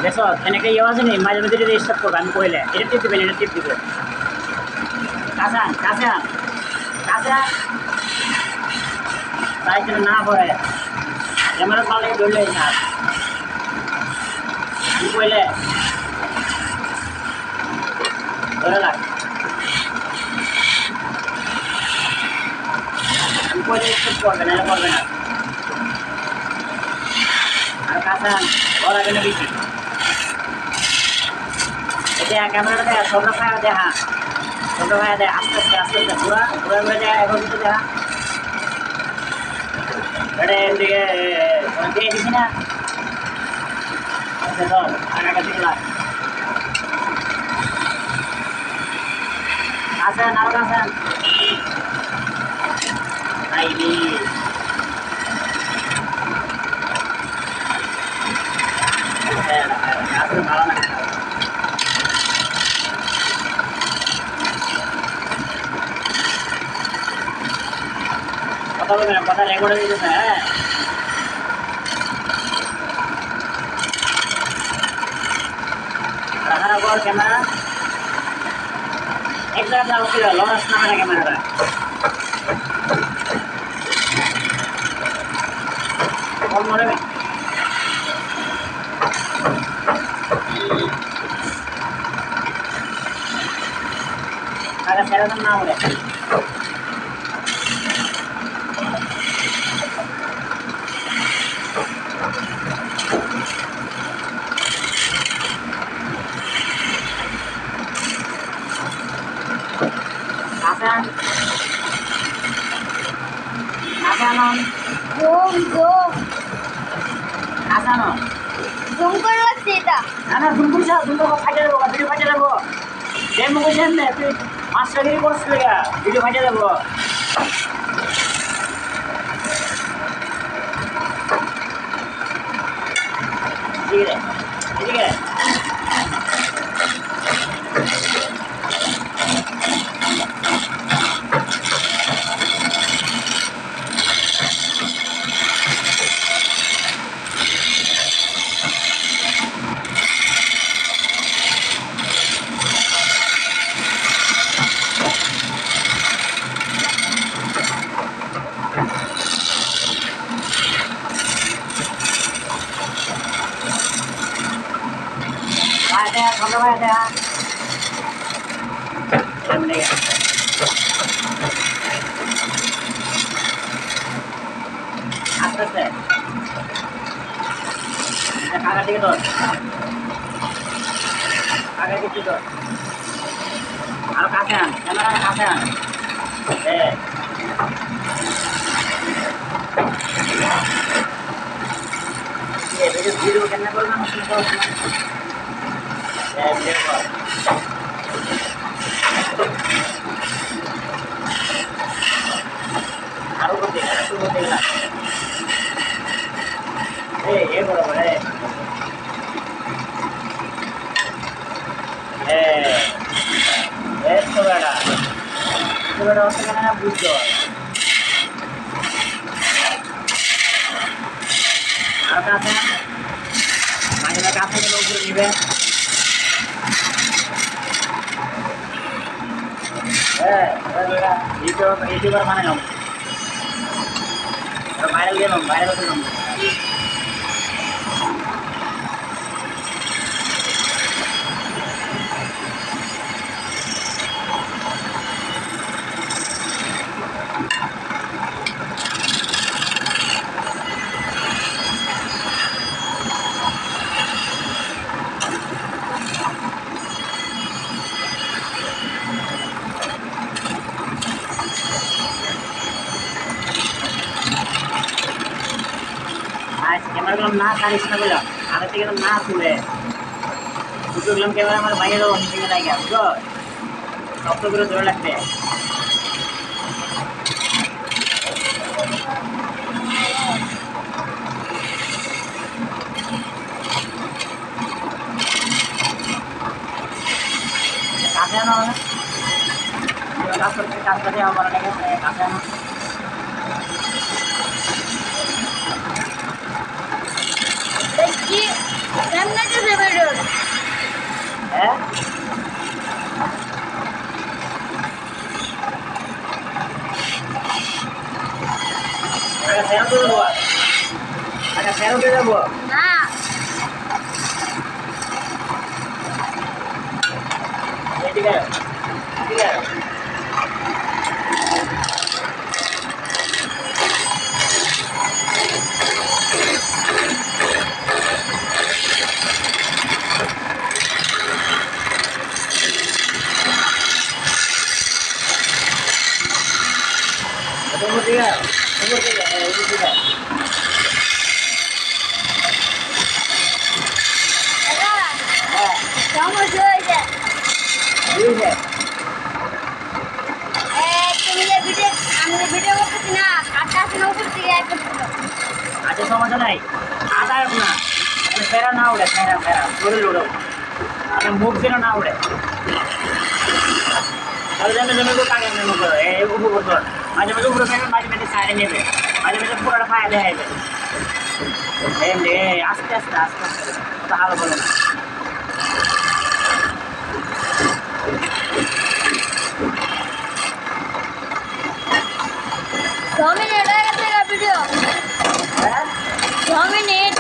দেখো এনেকে ইয়ে আছে নি মাঝে মধ্যে যদি স্টপ করবে আমি কইলে এটা টিপ দিবেন এটা টিপ দিবে কাঁচা কাঁচা কাঁচা তাই জন্য না পড়ে ক্যামেরা পালে ধরলে না আমি কইলে ধরে রাখ আমি কইলে স্টপ করবে না করবে না আর কাঁচা বড় কেন বেশি এটা ক্যামেরা দেখা ছোট ভাইয়া দেখা ছোট ভাইয়া দেয় আস্তে আস্তে আস্তে আস্তে ঘোরা ঘুরে ঘুরে দেয় এখন তো দেখা এটা এদিকে দিয়ে দিছি না আচ্ছা ধর আগাটা দিলাম আচ্ছা নাও কাঁচা আইডি আসলে ভালো না কথা বলবেন কথা রেকর্ড হয়ে গেছে হ্যাঁ রাখার পর ক্যামেরা এক জায়গা উঠে লস না হয় ক্যামেরাটা কম মনে টাকা সেরকম না বলে জুম করে রাখছি এটা না না জুম করছ জুম করবো ফাইটে দেবো ভিডিও ফাইটে দেবো গেম করছেন না তুই মাস্টারগিরি করছিস ভিডিও ফাইটে দেবো ঠিক আছে ঠিক আছে ada kalau ada atas deh agak dikit tuh agak dikit tuh kalau kasihan kamera kasihan video kena korban masih tahu aru berarti aku berarti lah beraber itu beda waktu kan bujo atasnya macam kasih logo ini YouTuber mana kamu? Viral dia dong, viral tuh dong. Camera গুলো না কারিস না বললাম আগে থেকে না তুলে দুটো গেলাম ক্যামেরা আমার বাইরে দেবো মিটিংয়ে লাগে বুঝলো শক্তগুলো ধরে রাখবে কাছে আনো কাজ করতে কাজ করতে আমার লাগে কাছে আনো কি রান্নাটা দেবে না এদিকে এদিকে উপর দিকে উপর দিকে উপর দিকে দাদা হ্যাঁ সমস্যা হয়েছে বুঝেছে তুমি যে ভিডিও আমি যে ভিডিও করতেছি না কাটটা আছে না উপর থেকে একটা আচ্ছা সমস্যা নাই আদায় না ফেরা না উড়ে ফেরা ফেরা শরীর উড়ো মানে মুখ যেন না উড়ে তাহলে যেন জমি কাগে নেমে করো এই উপর কর মাঝে মাঝে উপরে ফেলবে মাঝে মাঝে সাইডে নেবে মাঝে মাঝে পুরোটা ফায়া দেখাইবে এমনি আস্তে আস্তে আস্তে আস্তে ভালো বলো না মিনিট হয়ে গেছে ভিডিও হ্যাঁ 6 মিনিট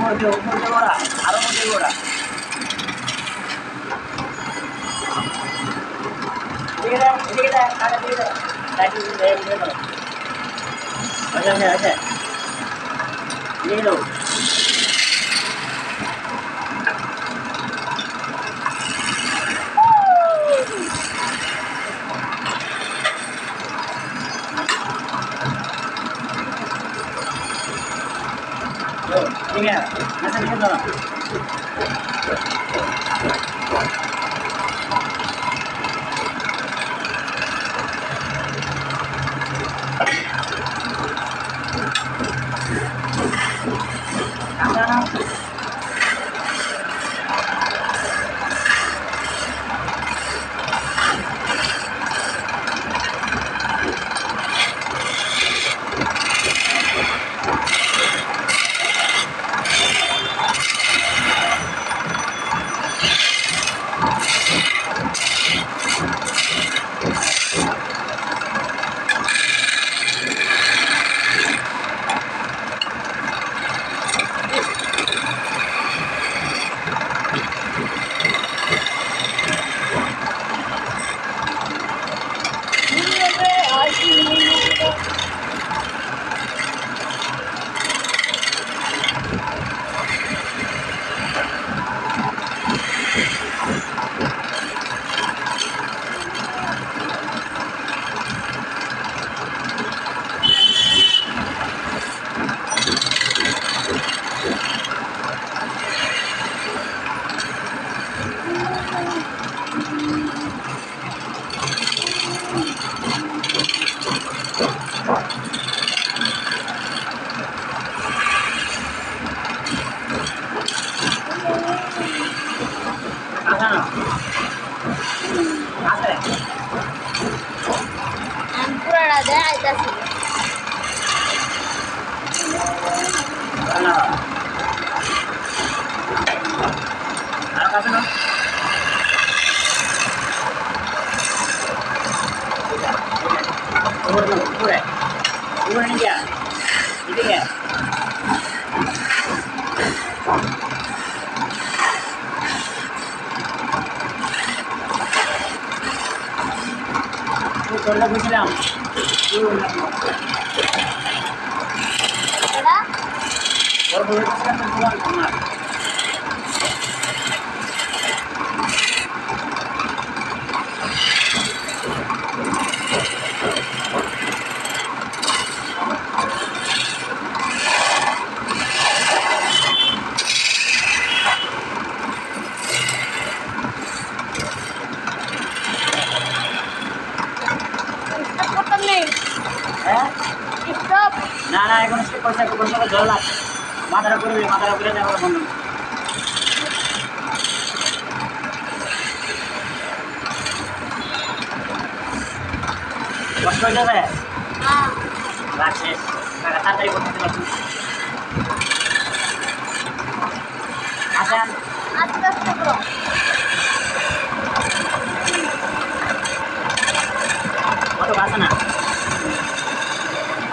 মধ্যে ওরা আরো মধ্যে ওরা ঠিক আছে ঠিক আছে কাটা ঠিক আছে লাইট দিয়ে দাও আচ্ছা আচ্ছা আচ্ছা নিয়ে নাও ठीक है ऐसा नहीं करना পুরাটা দেখাইতেছি আর কাছে না উপরে উপরে নিয়ে যা এদিকে তোরটা বুঝলাম বড় বড় তোমার না এখন একটু পয়সা একটু বন্ধ করে জল লাগছে মাথাটা করে দেওয়া বন্ধ কষ্ট হয়ে যাবে হ্যাঁ রাখছে তাড়াতাড়ি করতে পারছি আসেন আস্তে আস্তে করো কত আছে না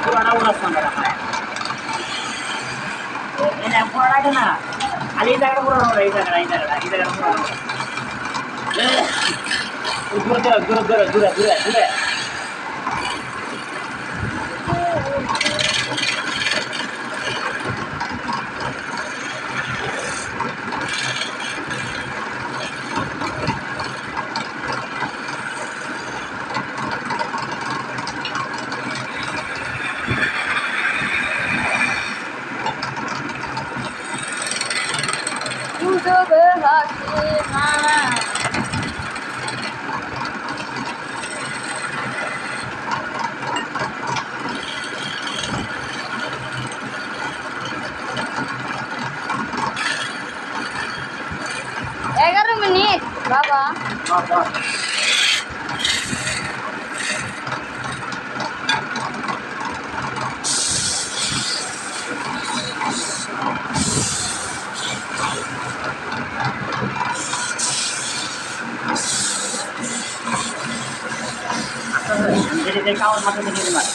পুরাটা উড়াচ্ছ আমরা খায় পুরাটা না খালি এই জায়গাটা পুরানো এই জায়গাটা পুরানো দূরে গুজবে হাসি না 11 মিনিট বাবা jadi kawan masuk ke sini mas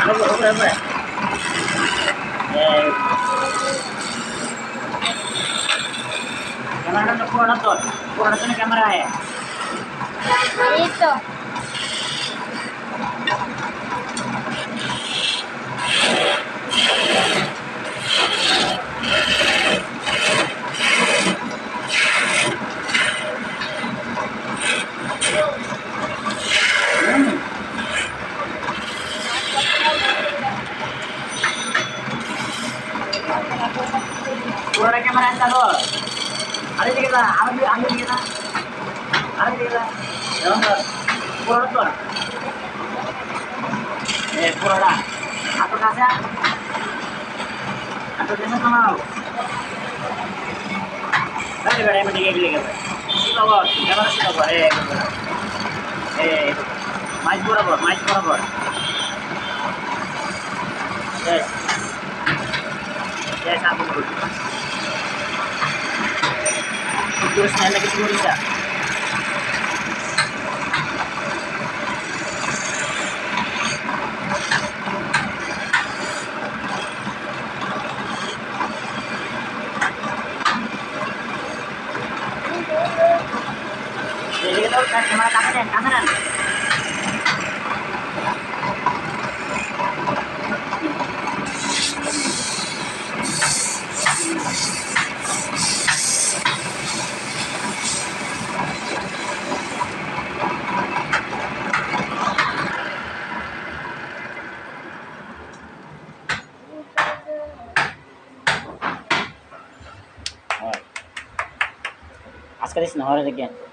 apa camera तो पुराना तो कैमरा है ये तो पुराना कैमरा है चलो अरे देखा आगे देखा अरे देखा पुराना तो पुराना atau kasa atau desa sama dari beda yang gini gitu kita buat kamera kita buat mic berapa yes aku dulu terus naik lagi turun bisa jadi kita udah kamera kanan आज का दिन नहारे again